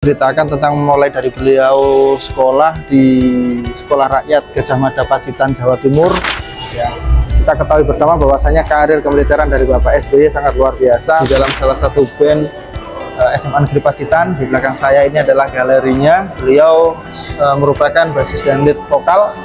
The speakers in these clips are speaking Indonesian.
Ceritakan tentang mulai dari beliau sekolah di Sekolah Rakyat Gajah Mada Pacitan, Jawa Timur. Ya, kita ketahui bersama bahwasanya karir kemiliteran dari Bapak SBY sangat luar biasa. Di dalam salah satu band SMA Negeri Pacitan, di belakang saya ini adalah galerinya. Beliau merupakan bassist dan lead vokal.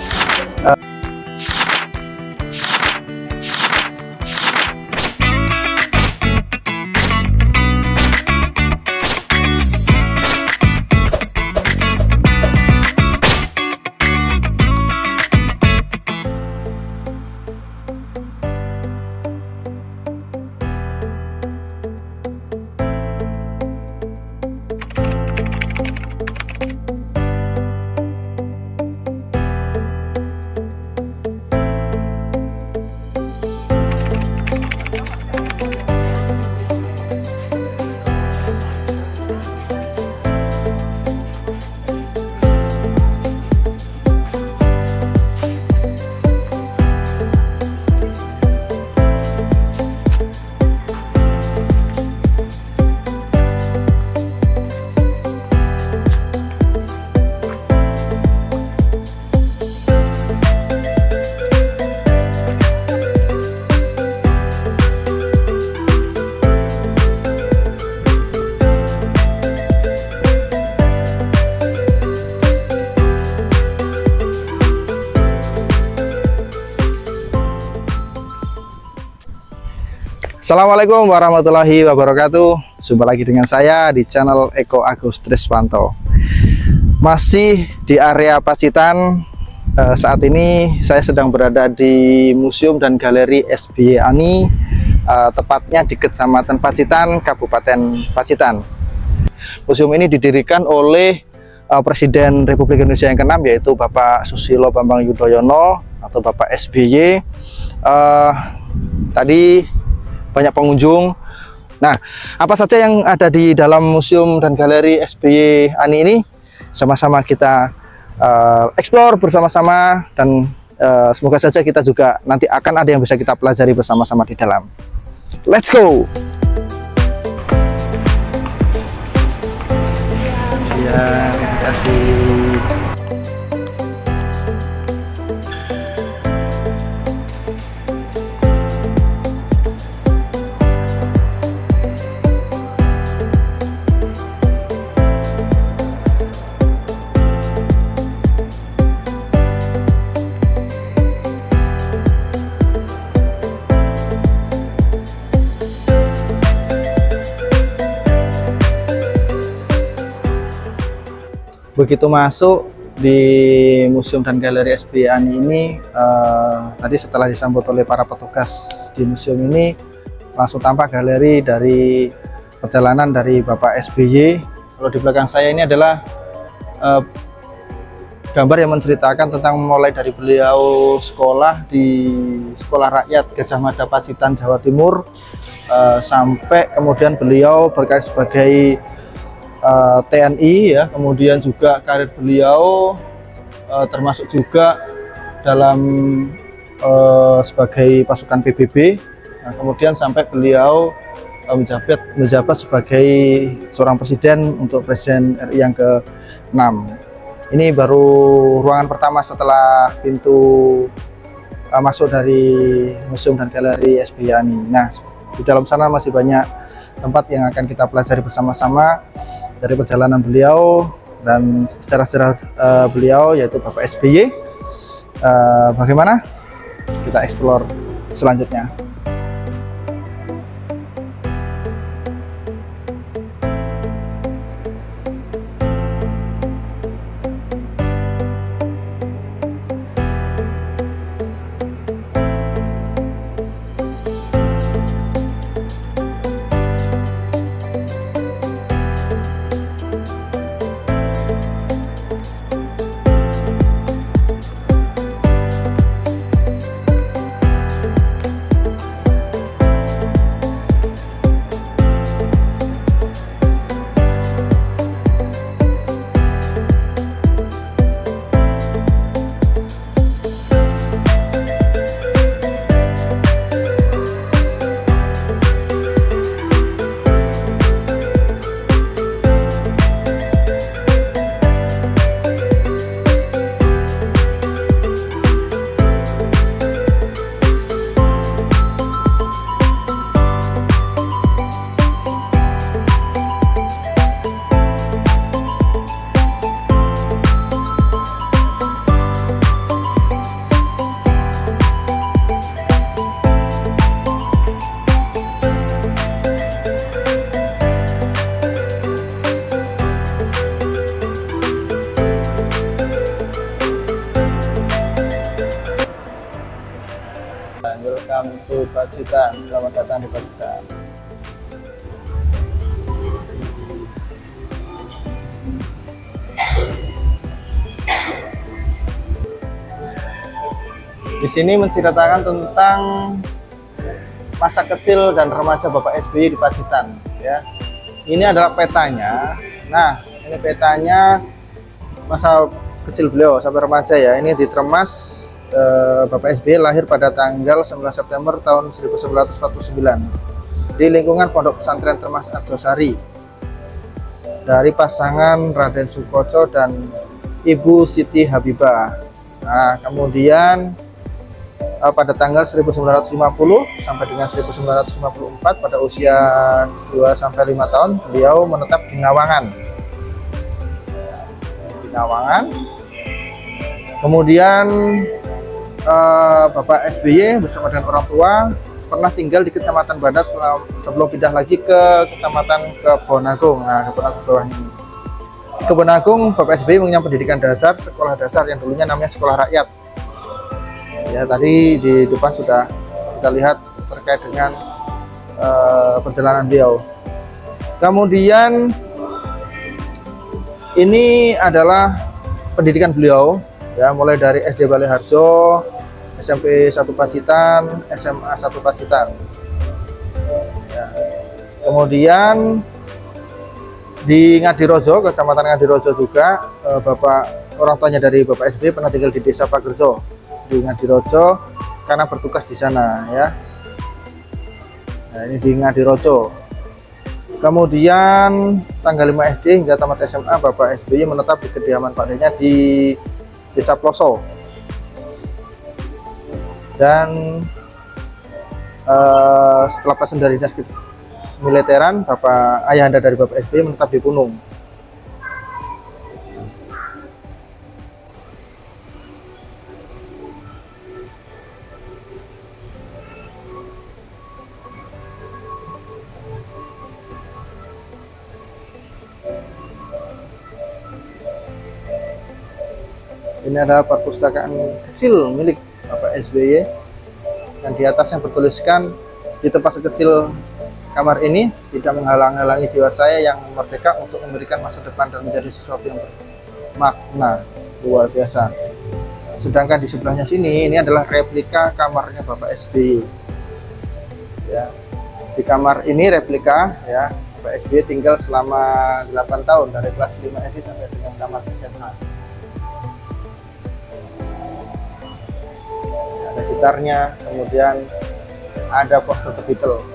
Assalamualaikum warahmatullahi wabarakatuh. Jumpa lagi dengan saya di channel Eko Agus Triswanto. Masih di area Pacitan. Saat ini saya sedang berada di Museum dan Galeri SBY ANI, tepatnya di Kecamatan Pacitan, Kabupaten Pacitan. Museum ini didirikan oleh Presiden Republik Indonesia yang ke-6, yaitu Bapak Susilo Bambang Yudhoyono atau Bapak SBY. Tadi banyak pengunjung. Nah, apa saja yang ada di dalam Museum dan Galeri SBY ANI ini? Sama-sama kita explore bersama-sama, dan semoga saja kita juga nanti akan ada yang bisa kita pelajari bersama-sama di dalam. Let's go! Siap, terima kasih. Begitu masuk di Museum dan Galeri SBY ANI ini, tadi setelah disambut oleh para petugas di museum ini, langsung tampak galeri dari perjalanan dari Bapak SBY. Kalau di belakang saya ini adalah gambar yang menceritakan tentang mulai dari beliau sekolah di Sekolah Rakyat Gajah Mada Pacitan, Jawa Timur, sampai kemudian beliau berkarir sebagai TNI, ya, kemudian juga karir beliau termasuk juga dalam sebagai pasukan PBB. Nah, kemudian sampai beliau menjabat sebagai seorang presiden untuk Presiden RI yang ke-6. Ini baru ruangan pertama setelah pintu masuk dari Museum dan Galeri SBY ANI. Nah, di dalam sana masih banyak tempat yang akan kita pelajari bersama-sama dari perjalanan beliau dan sejarah-sejarah beliau, yaitu Bapak SBY. Bagaimana? Kita explore selanjutnya. Pacitan. Selamat datang di Pacitan. Di sini menceritakan tentang masa kecil dan remaja Bapak SBY di Pacitan, ya. Ini adalah petanya. Nah, ini petanya masa kecil beliau sampai remaja, ya. Ini di Tremas. Bapak SBY lahir pada tanggal 9 September tahun 1949 di lingkungan Pondok Pesantren Tremas Arjosari dari pasangan Raden Sukoco dan Ibu Siti Habibah. Nah, kemudian pada tanggal 1950 sampai dengan 1954 pada usia 2-5 tahun beliau menetap di Ngawangan. Kemudian Bapak SBY bersama dengan orang tua pernah tinggal di Kecamatan Bandar sebelum pindah lagi ke Kecamatan Kebonagung. Nah, Kebonagung bawah ini. Di Kebonagung Bapak SBY mengenyam pendidikan dasar, sekolah dasar yang dulunya namanya sekolah rakyat. Ya, tadi di depan sudah kita lihat terkait dengan perjalanan beliau. Kemudian ini adalah pendidikan beliau, ya, mulai dari SD Baleharjo, SMP 1 Pacitan, SMA 1 Pacitan. Ya. Kemudian di Ngadirojo, Kecamatan Ngadirojo juga, orang tuanya dari Bapak SBY pernah tinggal di Desa Pagerjo di Ngadirojo karena bertugas di sana, ya. Nah, ini di Ngadirojo. Kemudian tanggal 5 SD hingga tamat SMA Bapak SBY menetap di kediaman pakdenya di Desa Ploso. Dan setelah pensiun dari dinas militeran, ayahanda dari Bapak SBY menetap di Punung. Ini adalah perpustakaan kecil milik Bapak SBY, dan di atasnya bertuliskan, di tempat sekecil kamar ini tidak menghalang-halangi jiwa saya yang merdeka untuk memberikan masa depan dan menjadi sesuatu yang bermakna. Luar biasa. Sedangkan di sebelahnya sini, ini adalah replika kamarnya Bapak SBY. Ya, di kamar ini replika, ya, Bapak SBY tinggal selama 8 tahun dari kelas 5 SD sampai dengan tamat SMA. Ada gitarnya, kemudian ada poster The Beatles.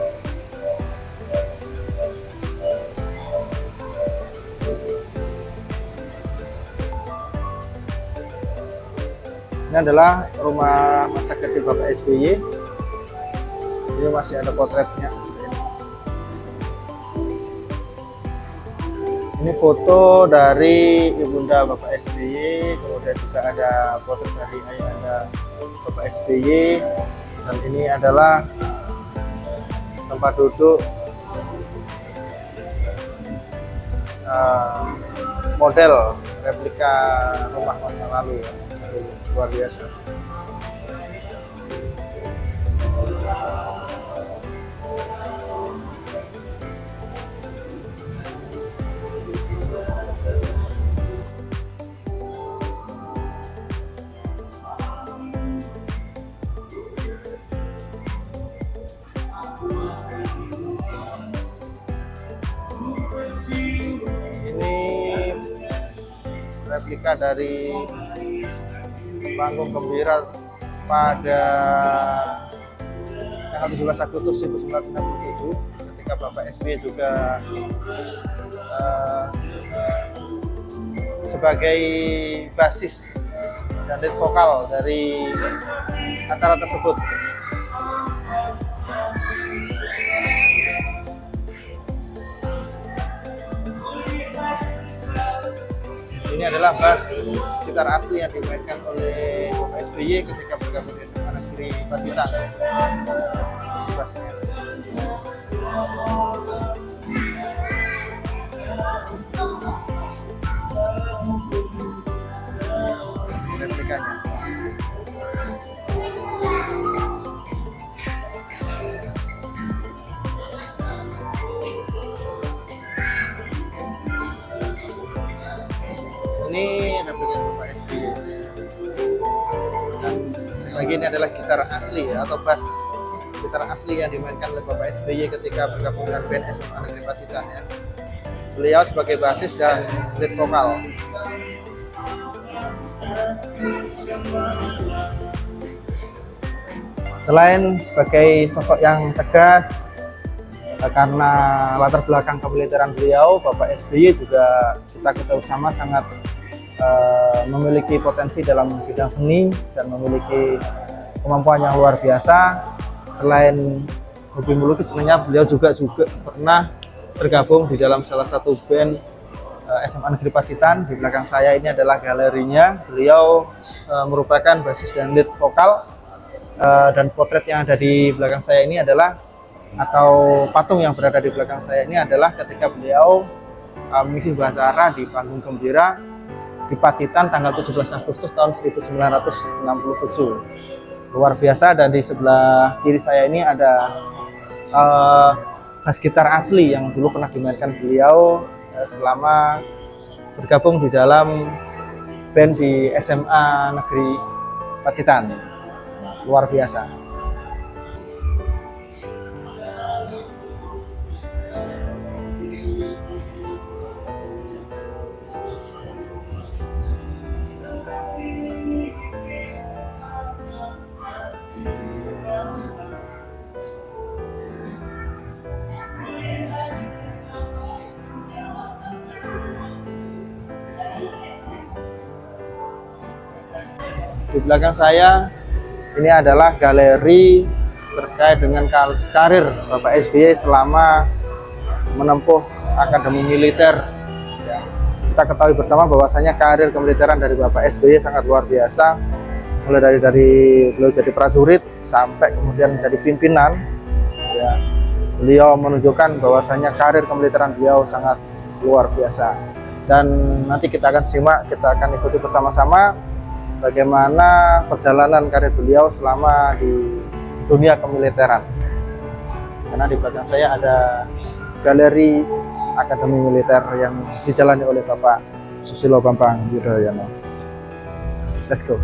Ini adalah rumah masa kecil Bapak SBY. Ini masih ada potretnya seperti ini. Ini foto dari ibunda Bapak SBY, kemudian juga ada potret dari ayahanda Bapak SBY, dan ini adalah tempat duduk model replika rumah masa lalu, ya. Luar biasa. Replika dari panggung gembira pada tanggal 17 Agustus 1967 ketika Bapak SBY juga sebagai basis dan lead vokal dari acara tersebut. Ini adalah bass gitar asli yang dimainkan oleh Bapak SBY ketika bergabung di SMA Negeri Pacitan. Bassnya. Ini replikanya. lagi ini adalah gitar asli atau bass gitar asli yang dimainkan oleh Bapak SBY ketika bergabung dengan band SMA Negeri Pacitan ya. Beliau sebagai bassis dan lead vokal. Selain sebagai sosok yang tegas karena latar belakang kemiliteran beliau, Bapak SBY juga kita ketahui sama sangat memiliki potensi dalam bidang seni dan memiliki kemampuan yang luar biasa. Selain hobi melukis, tentunya beliau juga pernah tergabung di dalam salah satu band SMA Negeri Pacitan. Di belakang saya ini adalah galerinya. Beliau merupakan bassis dan lead vokal, dan potret yang ada di belakang saya ini adalah, atau patung yang berada di belakang saya ini adalah ketika beliau mengisi bahasa Arab di panggung gembira di Pacitan tanggal 17 Agustus tahun 1967. Luar biasa. Dan di sebelah kiri saya ini ada bass gitar asli yang dulu pernah dimainkan beliau selama bergabung di dalam band di SMA Negeri Pacitan. Luar biasa. Di belakang saya ini adalah galeri terkait dengan karir Bapak SBY selama menempuh akademi militer. Kita ketahui bersama bahwasanya karir kemiliteran dari Bapak SBY sangat luar biasa, mulai dari beliau jadi prajurit sampai kemudian menjadi pimpinan. Ya, beliau menunjukkan bahwasanya karir kemiliteran beliau sangat luar biasa. Dan nanti kita akan simak, kita akan ikuti bersama-sama bagaimana perjalanan karir beliau selama di dunia kemiliteran. Karena di belakang saya ada galeri Akademi Militer yang dijalani oleh Bapak Susilo Bambang Yudhoyono. Let's go.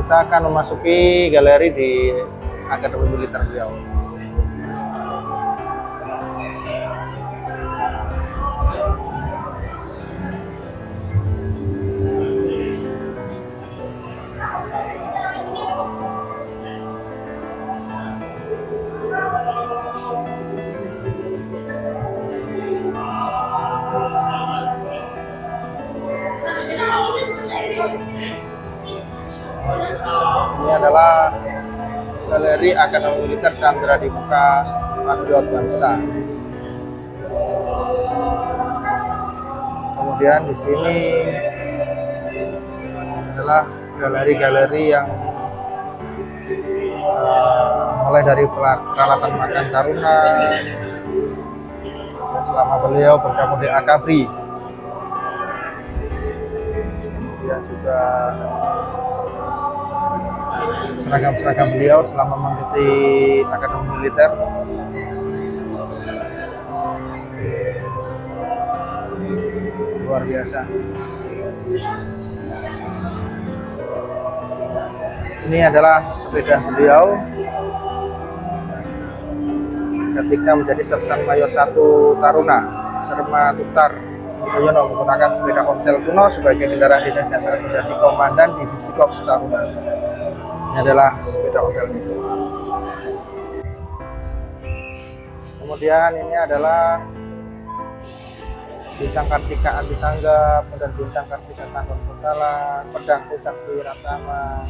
Kita akan memasuki galeri di Akademi Militer beliau. Ini adalah galeri Akademi Militer Chandra di Muka Patriot Bangsa. Kemudian di sini adalah galeri-galeri yang mulai dari peralatan makan taruna selama beliau bergabung di Akabri. Kemudian juga seragam-seragam beliau selama mengikuti Akademi Militer. Luar biasa. Ini adalah sepeda beliau ketika menjadi Sersan Mayor 1 Taruna Serma Tutar Yudhoyono, menggunakan sepeda ontel kuno sebagai kendaraan dinasnya saat menjadi komandan divisi Korps Taruna. Ini adalah sepeda ontel itu. Kemudian ini adalah bintang Kartika anti tanggap, dan bintang Kartika tanggung bersalah, pedang Trisakti Wiratama,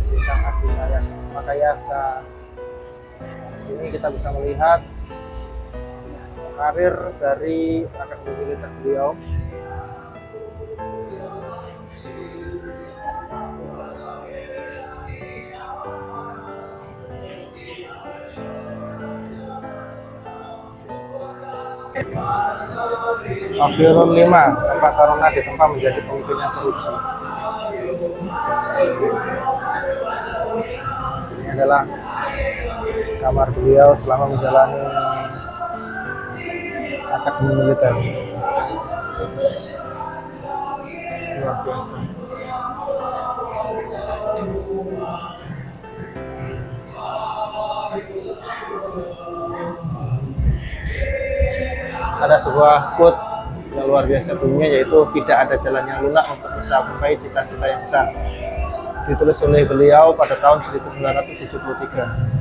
bintang Adinayah Makayasa. Di sini kita bisa melihat karir dari Akademi Militer beliau. Afiurun 5, tempat taruna ditempa menjadi pemimpin yang teruji. Ini adalah kamar beliau selama menjalani Akademi Militer. Luar biasa. Ada sebuah quote yang luar biasa bunyinya, yaitu tidak ada jalan yang lunak untuk mencapai cita-cita yang besar. Ditulis oleh beliau pada tahun 1973.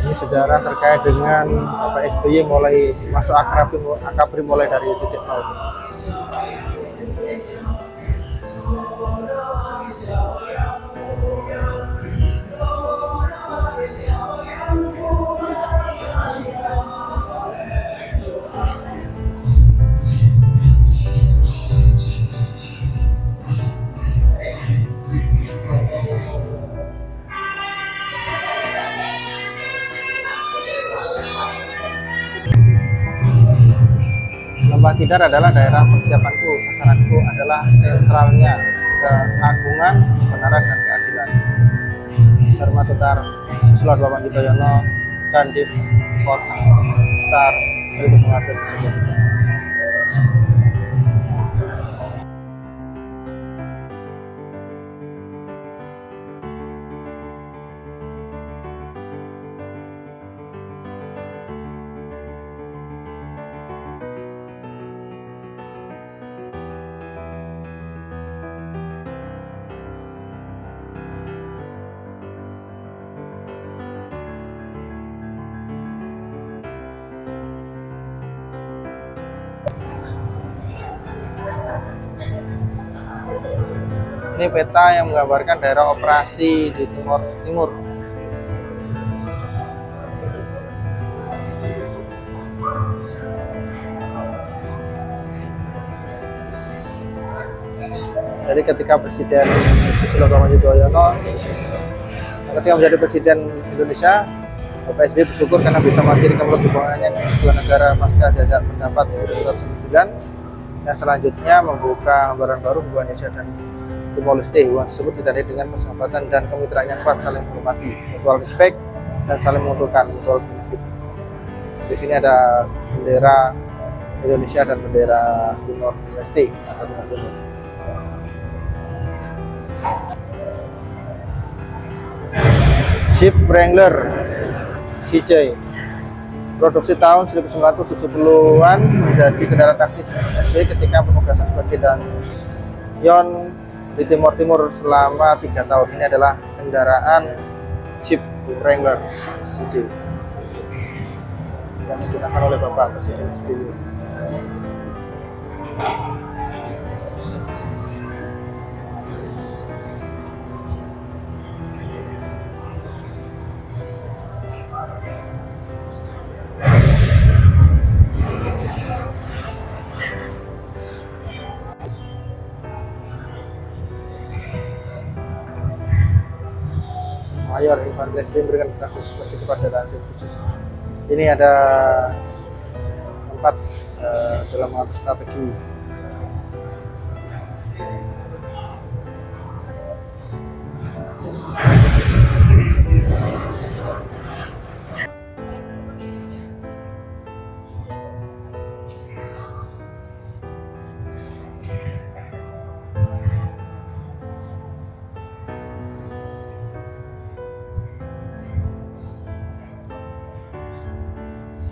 Ini sejarah terkait dengan Pak SBY mulai masuk akabri mulai dari titik nol. Lembah Tidar adalah daerah persiapanku, sasaranku adalah sentralnya keagungan, kebenaran, dan keadilan. Sarmatutar Susilo Bambang Yudhoyono dan Div Fort Star 1973. Ini peta yang menggambarkan daerah operasi di Timur Timur. Jadi ketika Presiden Susilo Bambang Yudhoyono ketika menjadi Presiden Indonesia, Bapak SBY bersyukur karena bisa mewakili hubungannya dengan dua negara pasca jajak pendapat 1999, yang selanjutnya membuka lembaran baru hubungan Indonesia dan Timor Leste. Hubungan tersebut ditandai dengan persahabatan dan kemitraan yang kuat, saling menghormati, mutual respect, dan saling menguntungkan, mutual benefit. Di sini ada bendera Indonesia dan bendera Timor Leste atau Timor Timur. Jeep Wrangler CJ produksi tahun 1970-an, menjadi kendaraan taktis SBY ketika penugasan sebagai danyon di Timor Timur selama 3 tahun. Ini adalah kendaraan Jeep Wrangler CJ yang digunakan oleh Bapak Presiden SBY. Mayor Infanteri SBY memberikan perintah khusus masih kepada tim khusus. Ini ada 4 dalam mengatur strategi.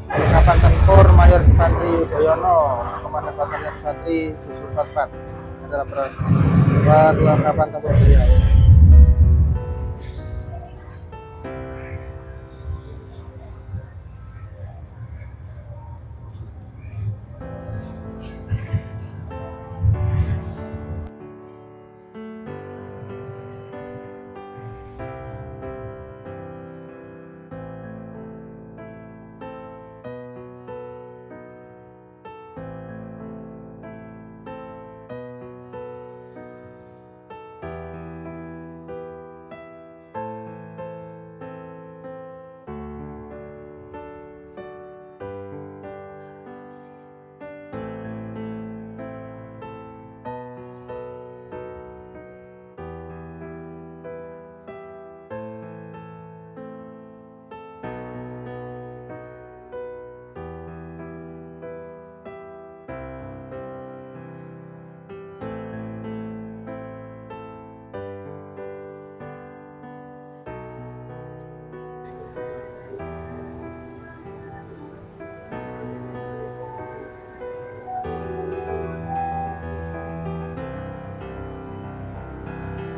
Kapal tempur Mayor Infanteri Yudhoyono, Komandan Batalion Infanteri 744 adalah perlengkapan tempur beliau.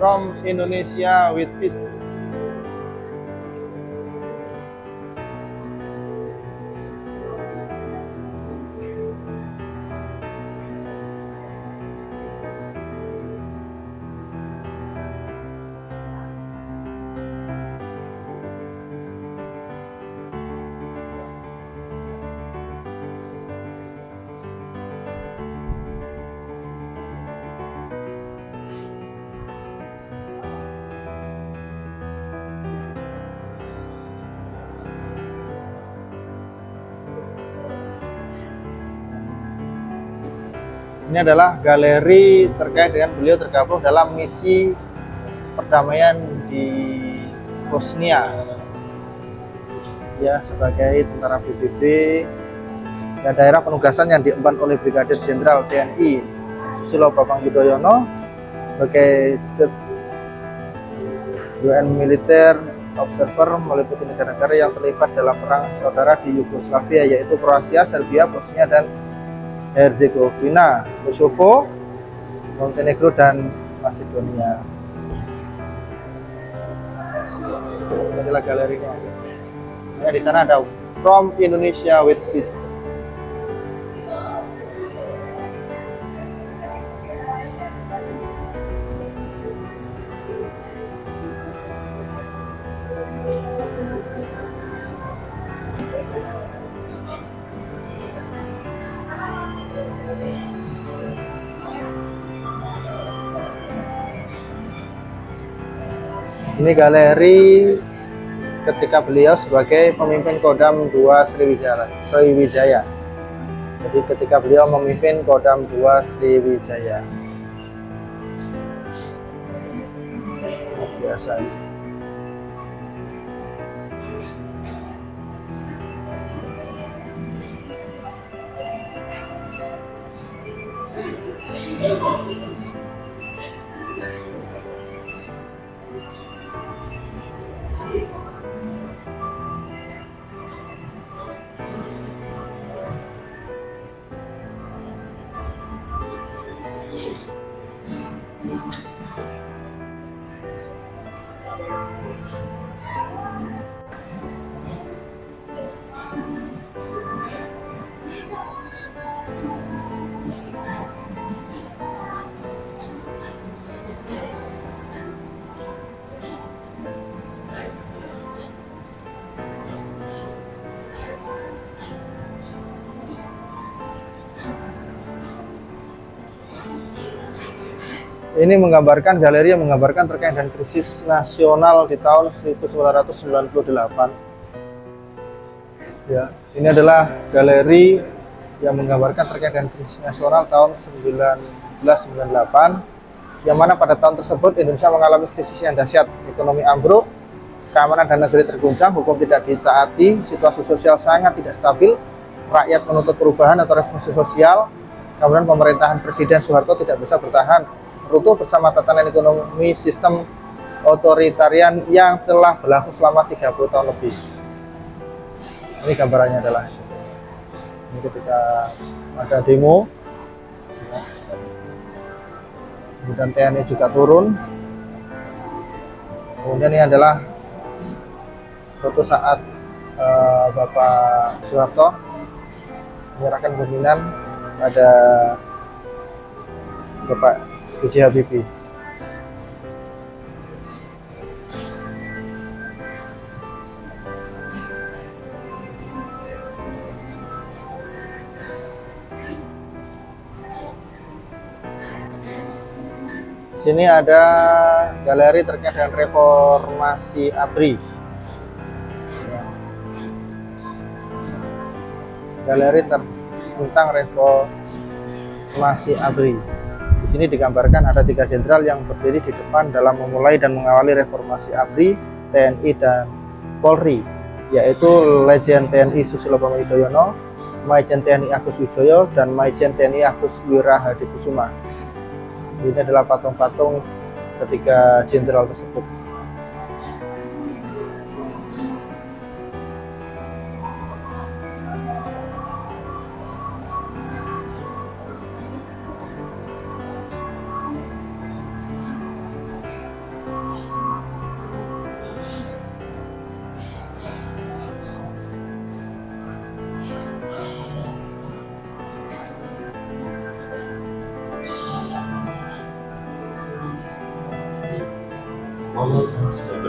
from Indonesia with peace. Ini adalah galeri terkait dengan beliau tergabung dalam misi perdamaian di Bosnia, ya, sebagai tentara PBB, dan daerah penugasan yang diemban oleh Brigadir Jenderal TNI Susilo Bambang Yudhoyono sebagai Chief UN Militer Observer, meliputi negara-negara yang terlibat dalam perang saudara di Yugoslavia, yaitu Kroasia, Serbia, Bosnia, dan Herzegovina, Kosovo, Montenegro, dan Macedonia. Ini adalah galerinya. Nah, di sana ada From Indonesia with Peace. Ini galeri ketika beliau sebagai pemimpin Kodam 2 Sriwijaya. Jadi ketika beliau memimpin Kodam 2 Sriwijaya. Biasa. Ini menggambarkan galeri yang menggambarkan terkait dengan krisis nasional di tahun 1998. Ya, ini adalah galeri yang menggambarkan terkait dengan krisis nasional tahun 1998, yang mana pada tahun tersebut Indonesia mengalami krisis yang dahsyat, ekonomi ambruk, keamanan dan negeri terguncang, hukum tidak ditaati, situasi sosial sangat tidak stabil, rakyat menuntut perubahan atau revolusi sosial, kemudian pemerintahan Presiden Soeharto tidak bisa bertahan, runtuh bersama tatanan ekonomi sistem otoritarian yang telah berlaku selama 30 tahun lebih. Ini gambarannya adalah ini ketika ada demo, kemudian TNI juga turun. Kemudian ini adalah foto saat Bapak Soeharto menyerahkan pimpinan pada Bapak B.J. Habibie. Sini ada galeri terkait dengan reformasi ABRI. Galeri tentang reformasi ABRI. Di sini digambarkan ada 3 jenderal yang berdiri di depan dalam memulai dan mengawali reformasi ABRI, TNI, dan Polri, yaitu Legend TNI Susilo Bambang Yudhoyono, Maijen TNI Agus Wijoyo, dan Maijen TNI Agus Wirahadikusuma. Ini adalah patung-patung ketiga jenderal tersebut.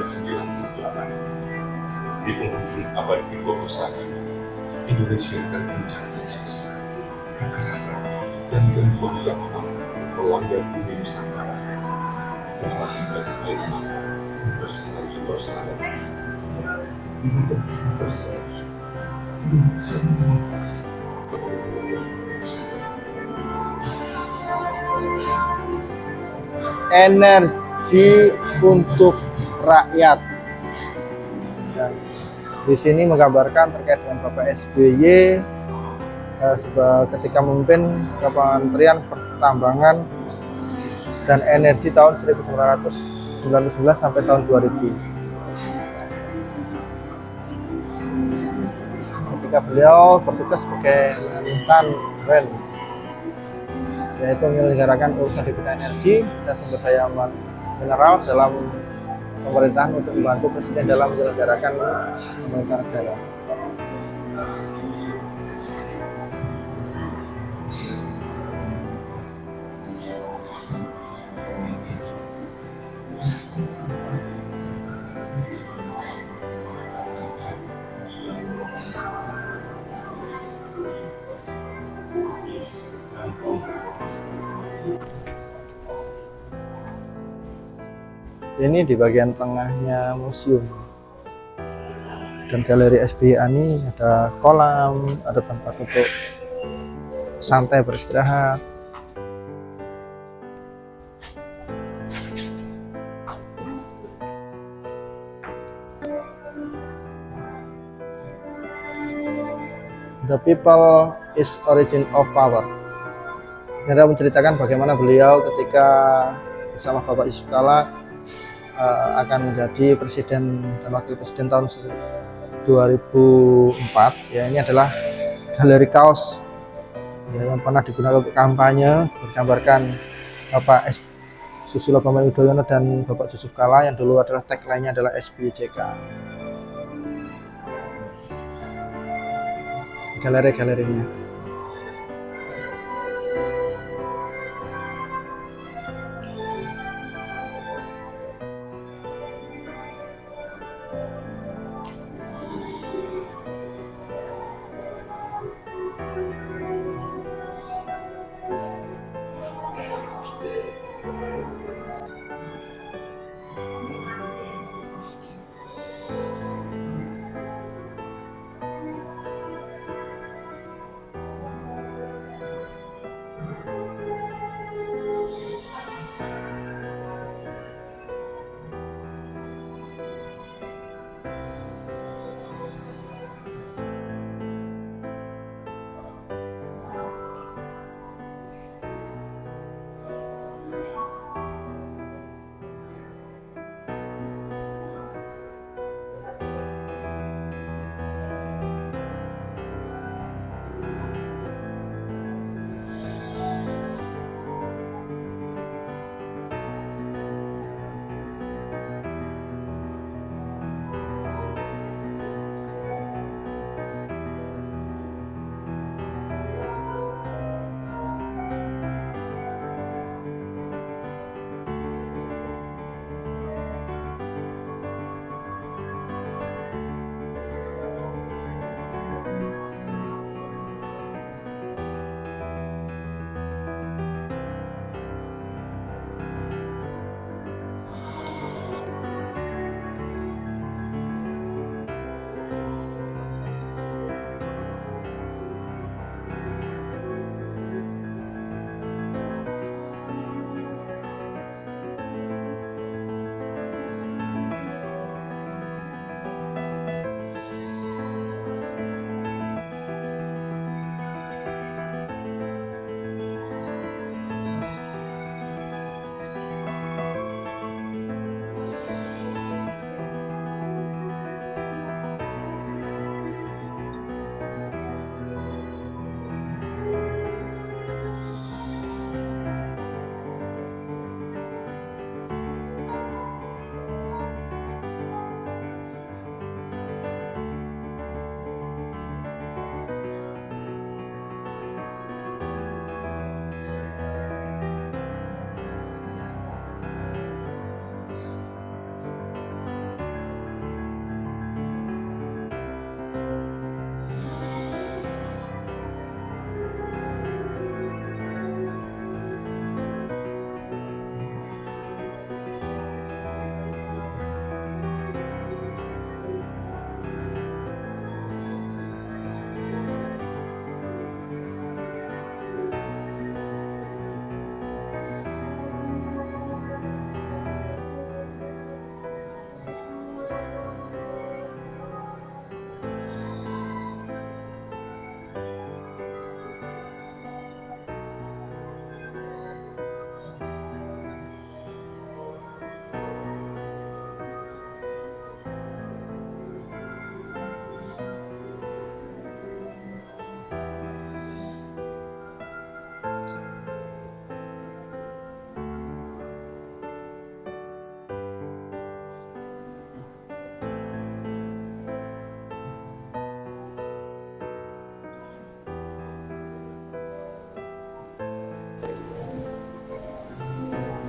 1998 di penghujung abad ke-21, Indonesia terguncang krisis, kekerasan, dan gangguan keamanan melanda bumi Nusantara. Darah dan air mata bersatu bersama. Ini bersatu. Indonesia mengatasi. Energi untuk rakyat. Dan di sini menggambarkan terkait dengan Bapak SBY ketika memimpin Kementerian Pertambangan dan Energi tahun 1999 sampai tahun 2000. Ketika beliau bertugas sebagai Mentan REN, yaitu menyelenggarakan urusan di bidang energi dan sumber daya mineral dalam pemerintahan untuk membantu Presiden dalam menyelenggarakan pemerintahan negara. Ini di bagian tengahnya museum dan galeri SBY ini ada kolam, ada tempat untuk santai beristirahat. The people is origin of power. Ini adalah menceritakan bagaimana beliau ketika bersama Bapak Yusuf Kalla akan menjadi presiden dan wakil presiden tahun 2004. Ya, ini adalah galeri kaos ya, yang pernah digunakan untuk kampanye, bergambarkan Bapak Susilo Bambang Yudhoyono dan Bapak Yusuf Kalla yang dulu adalah tagline-nya adalah SBYJK. Galeri-galerinya.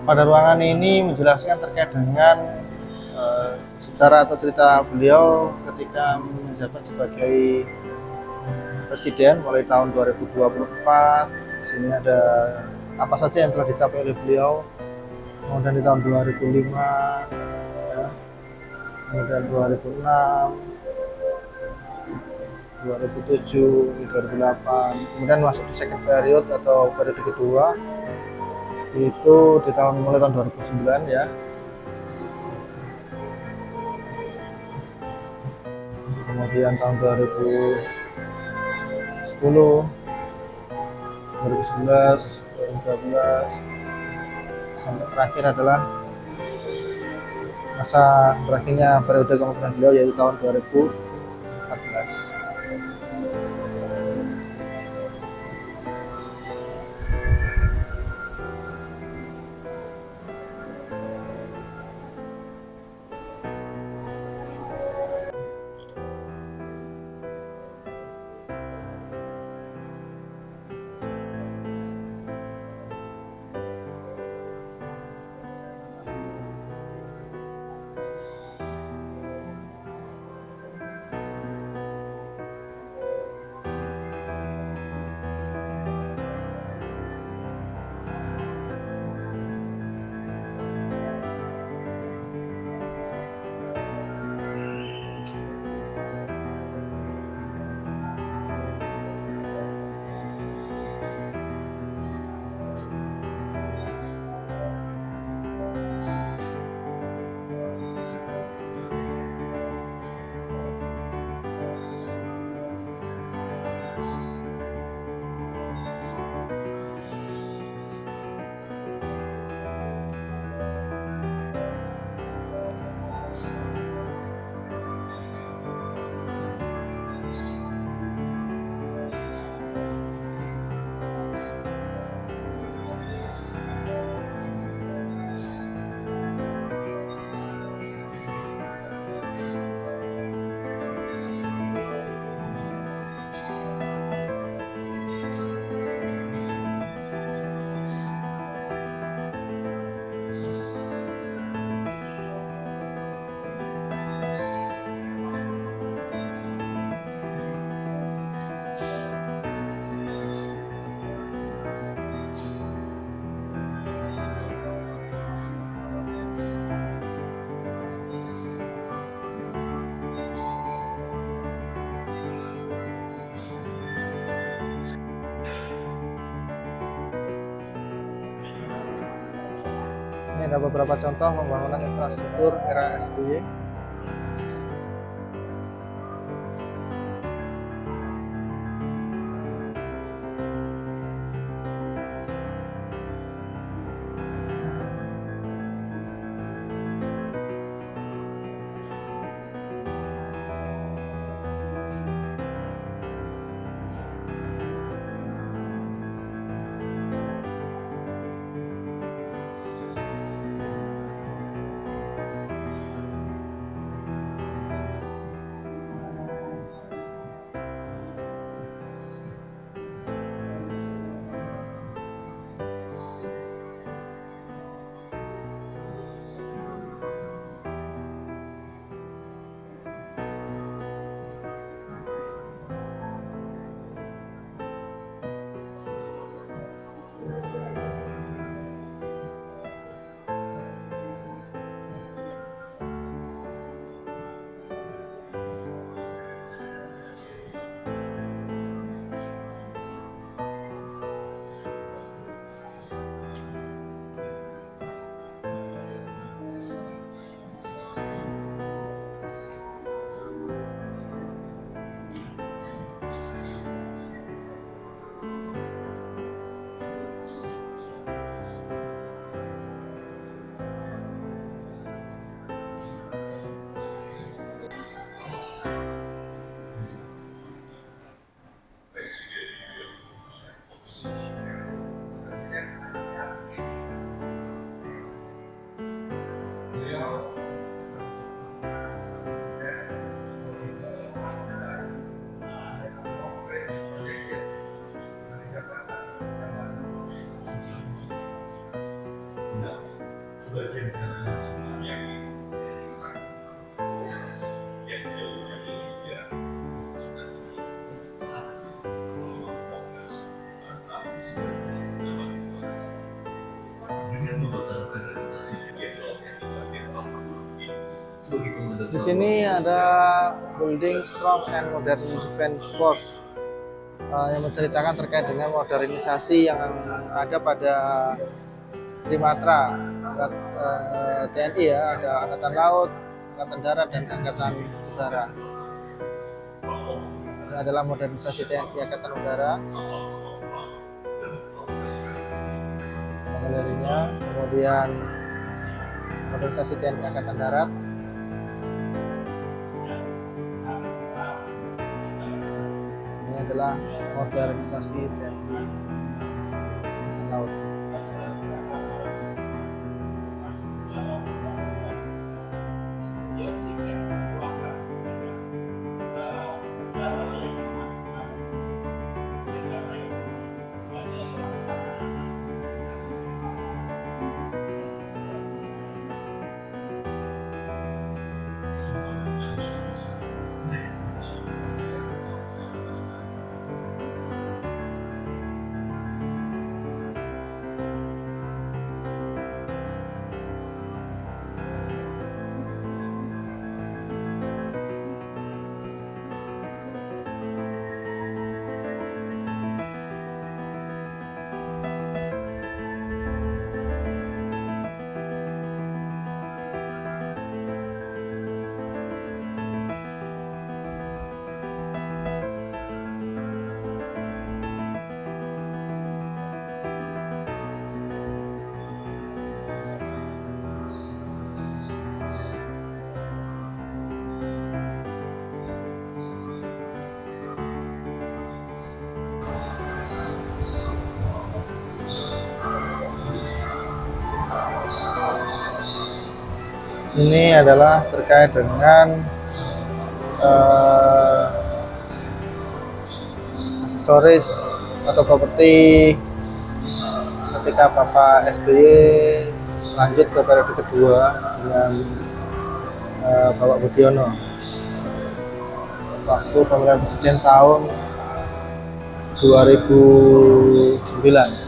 Pada ruangan ini menjelaskan terkait dengan sejarah atau cerita beliau ketika menjabat sebagai presiden mulai tahun 2024. Di sini ada apa saja yang telah dicapai oleh beliau. Kemudian di tahun 2005, ya, kemudian 2006, 2007, 2008, kemudian masuk di second period atau periode kedua itu di mulai tahun 2009 ya. Kemudian tahun 2010, 2011, 2012 sampai terakhir adalah masa terakhirnya periode kepemimpinan beliau yaitu tahun 2014. Ini ada beberapa contoh pembangunan infrastruktur era SBY. sebagian karena sebenarnya yang tidak fokus atau dengan membatalkan renovasi Di sini ada Building Strong and Modern Defense Force yang menceritakan terkait dengan modernisasi yang ada pada Trimatra TNI ya, ada Angkatan Laut, Angkatan Darat, dan Angkatan Udara. Ini adalah modernisasi TNI Angkatan Udara. Galerinya, kemudian modernisasi TNI Angkatan Darat. Ini adalah modernisasi TNI Angkatan Laut. Ini adalah terkait dengan aksesoris atau properti ketika Bapak SBY lanjut ke periode kedua dengan Bapak Budiono waktu pemilihan presiden tahun 2009.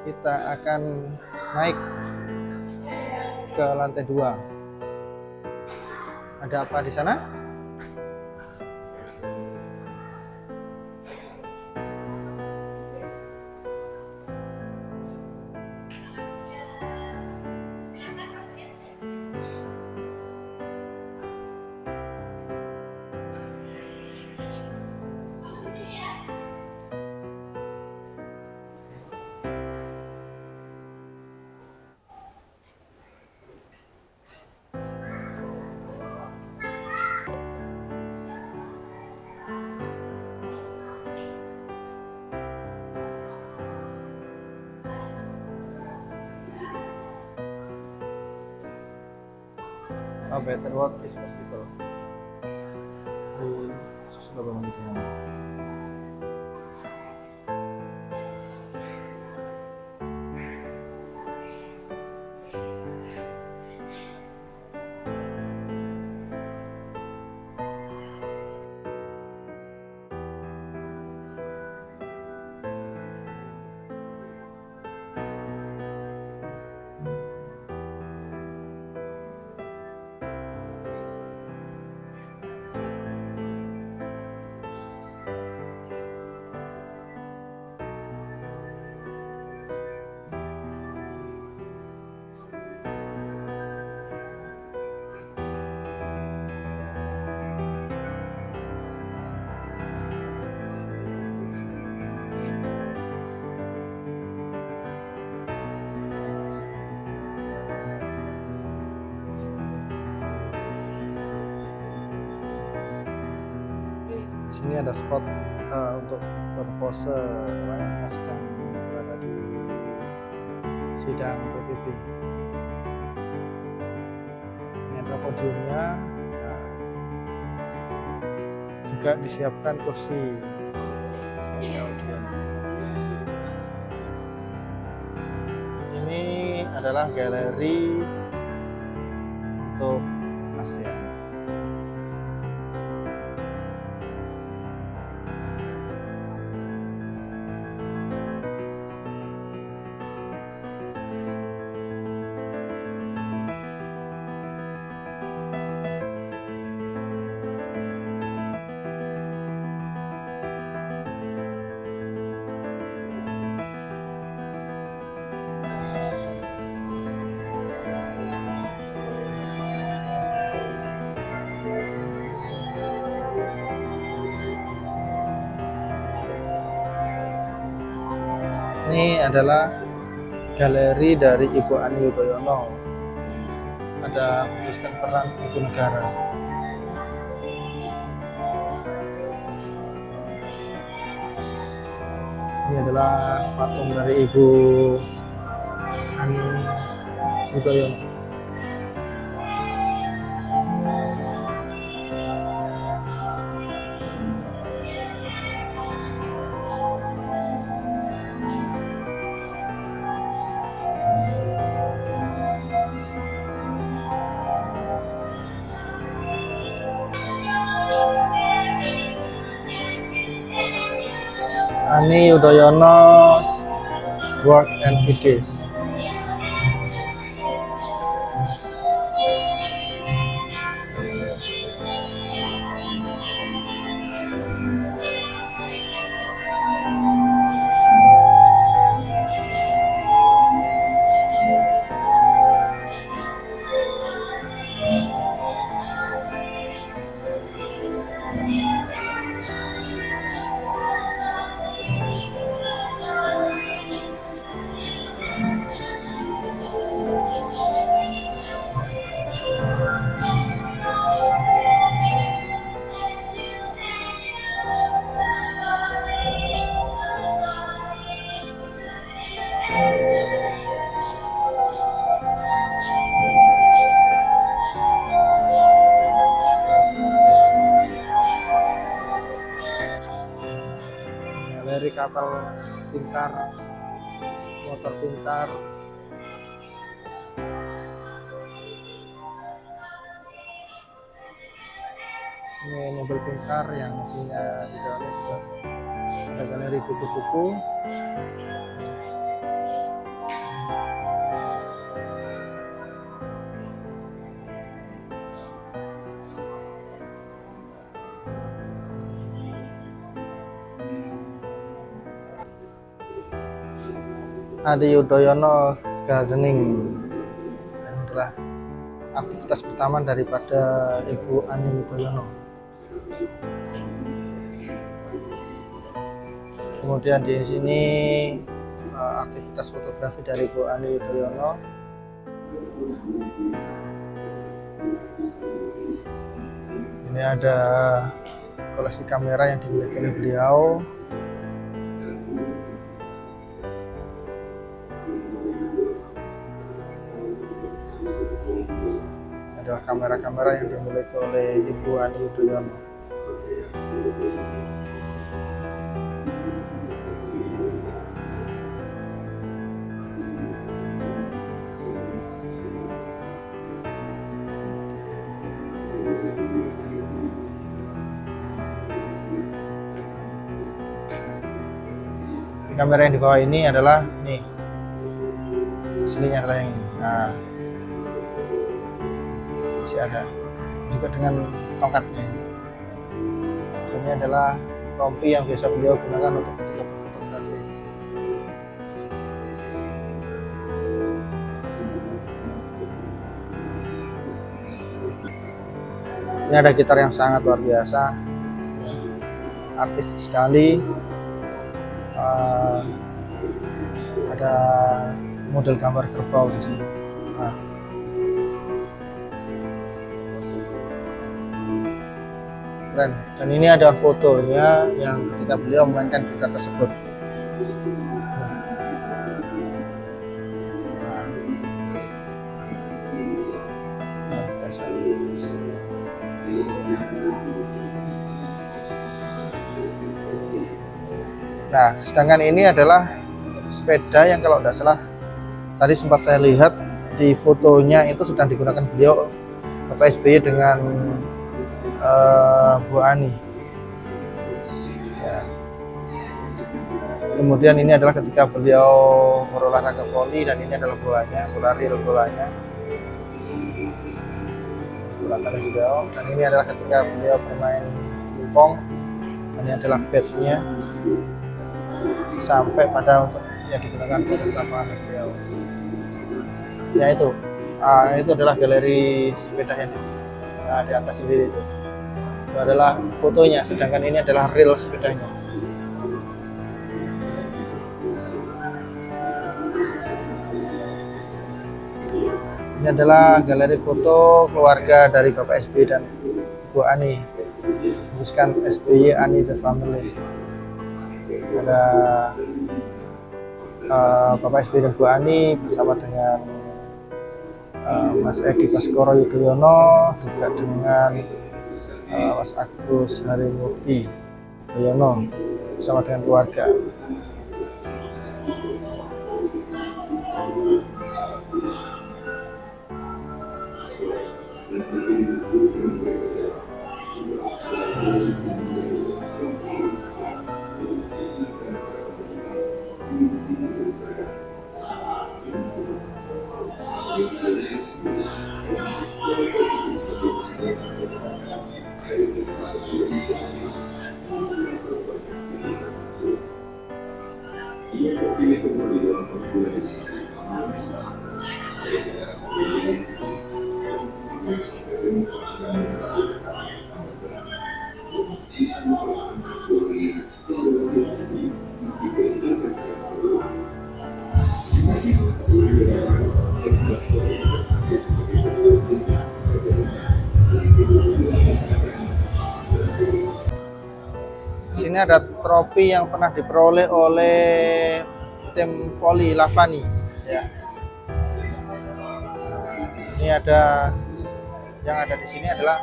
Kita akan naik ke lantai 2. Ada apa di sana? A better what is possible di susunan bangunan ini. sini ada spot untuk berpose orang yang sedang berada di sidang PBB. Ini adalah podiumnya. Nah, juga disiapkan kursi sebagai audiens. Ini adalah galeri untuk ASEAN. Ini adalah galeri dari Ibu Ani Yudhoyono. Ada menuliskan peran Ibu Negara. Ini adalah patung dari Ibu Ani Yudhoyono. Ani Yudhoyono's work and ideas. Galeri kapal pintar, motor pintar. Ini mobil pintar yang mesinnya di dalamnya juga ada galeri buku-buku. Adi Yudhoyono Gardening. Ini adalah aktivitas pertama daripada Ibu Ani Yudhoyono. Kemudian di sini aktivitas fotografi dari Ibu Ani Yudhoyono. Ini ada koleksi kamera yang dimiliki oleh beliau. Adalah kamera-kamera yang dimiliki oleh Ibu Ani Yudhoyono. Kamera yang di bawah ini adalah nih, aslinya adalah yang ini. Nah, masih ada juga dengan tongkatnya. Ini adalah rompi yang biasa beliau gunakan untuk ketika berfotografi. Ini ada gitar yang sangat luar biasa, artistik sekali. Ada model gambar kerbau di sini. Nah, keren. Dan ini ada fotonya yang ketika beliau memainkan gitar tersebut. Nah, biasa. Nah, sedangkan ini adalah sepeda yang kalau tidak salah tadi sempat saya lihat di fotonya itu sedang digunakan beliau Bapak SBY dengan Bu Ani. Ya. Kemudian ini adalah ketika beliau berolahraga voli, dan ini adalah bolanya, bola real bolanya. Beliau, dan ini adalah ketika beliau bermain pingpong. Ini adalah bednya sampai pada untuk yang digunakan untuk lapangan beliau. Ya itu adalah galeri sepeda yang di atas sendiri itu adalah fotonya, sedangkan ini adalah real sepedanya. Ini adalah galeri foto keluarga dari Bapak SBY dan Bu Ani, tuliskan SBY Ani the Family. Ada Bapak SBY dan Bu Ani bersama dengan Mas Edi Baskoro Yudhoyono, juga dengan Mas Agus Harimurti Yudhoyono bersama dengan keluarga. Di sini ada trofi yang pernah diperoleh oleh tim voli Lavani. Ya. Ini ada yang ada di sini adalah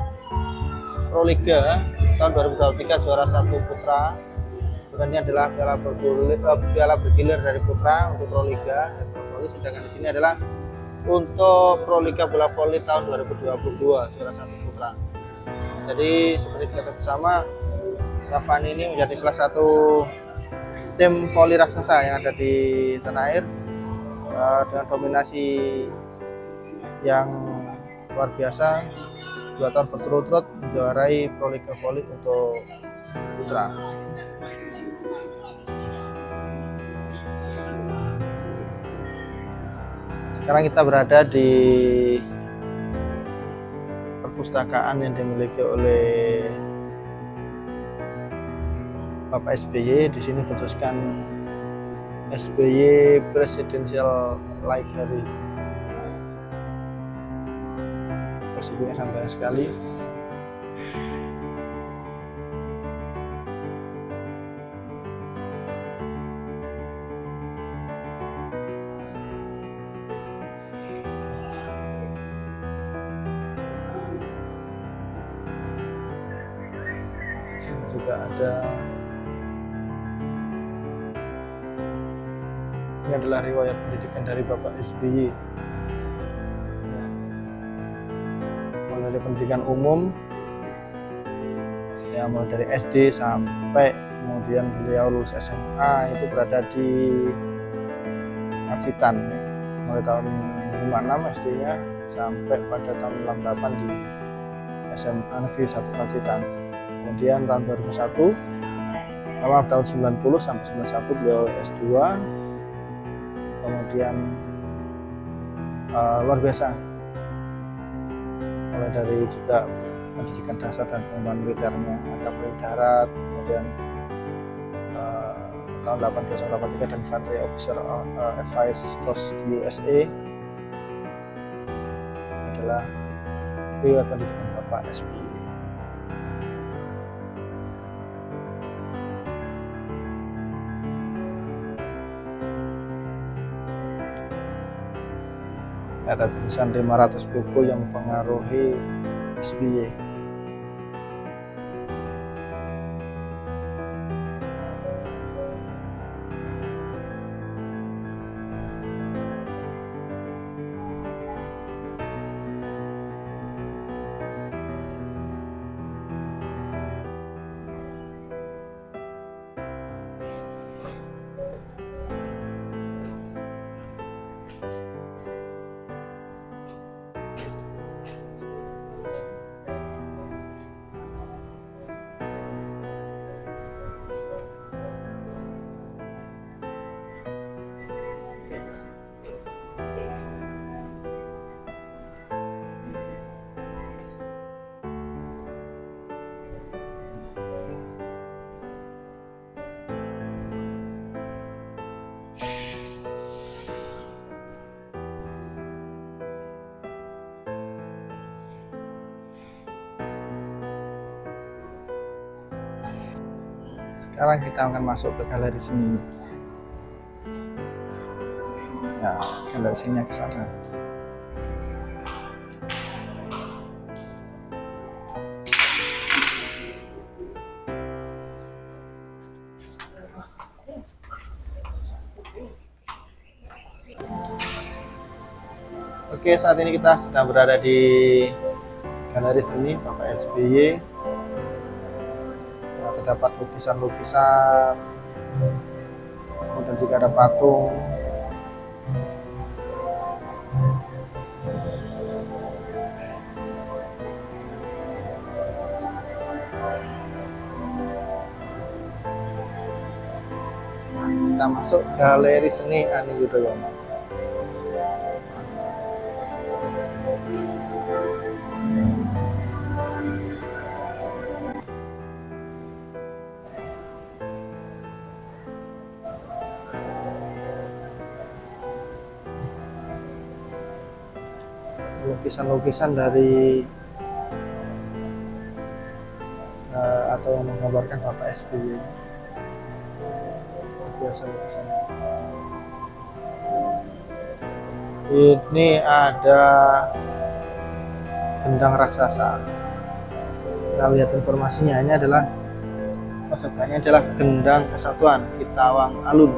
Proliga tahun 2023 juara 1 putra. Dan ini adalah piala bergilir dari putra untuk Proliga. Sedangkan di sini adalah untuk Proliga bola voli tahun 2022 juara 1 putra. Jadi seperti kita bersama, Lavani ini menjadi salah satu tim voli raksasa yang ada di tanah air dengan dominasi yang luar biasa, 2 tahun berturut-turut menjuarai Proliga Voli untuk putra. Sekarang kita berada di perpustakaan yang dimiliki oleh Bapak SBY. Di sini tertuliskan SBY Presidential Library. Persibuknya santai sekali. Sini juga ada. Ini adalah riwayat pendidikan dari Bapak SBY. Mulai dari pendidikan umum, ya mulai dari SD sampai kemudian beliau lulus SMA itu berada di Pacitan, mulai tahun 56 SD-nya sampai pada tahun 68 di SMA Negeri 1 Pacitan. Kemudian tahun 2001, tahun 90 sampai 91 beliau S2. Kemudian luar biasa, mulai dari juga pendidikan dasar dan pengembangan militernya, akabri darat, kemudian tahun 82-83 dan Infantry Officer Advice Course di USA. Adalah riwayat pendidikan Bapak SBY. Ada tulisan 500 buku yang mempengaruhi SBY. Sekarang kita akan masuk ke galeri seni. Nah, galeri seni ke sana. Oke, saat ini kita sedang berada di galeri seni Bapak SBY. Terdapat lukisan-lukisan, kemudian juga ada patung. Nah, kita masuk galeri seni Ani Yudhoyono. Lukisan-lukisan dari atau yang menggambarkan Bapak SBY. Biasa lukisan. Ini ada gendang raksasa. Kita lihat informasinya, ini adalah konsepnya adalah gendang kesatuan Kitawang Alun.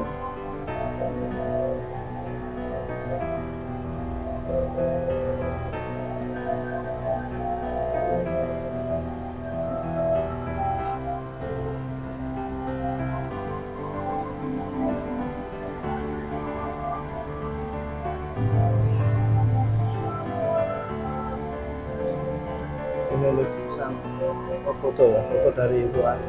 Ini lukisan foto ya, foto dari Ibu Ani.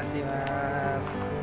kasih Mas.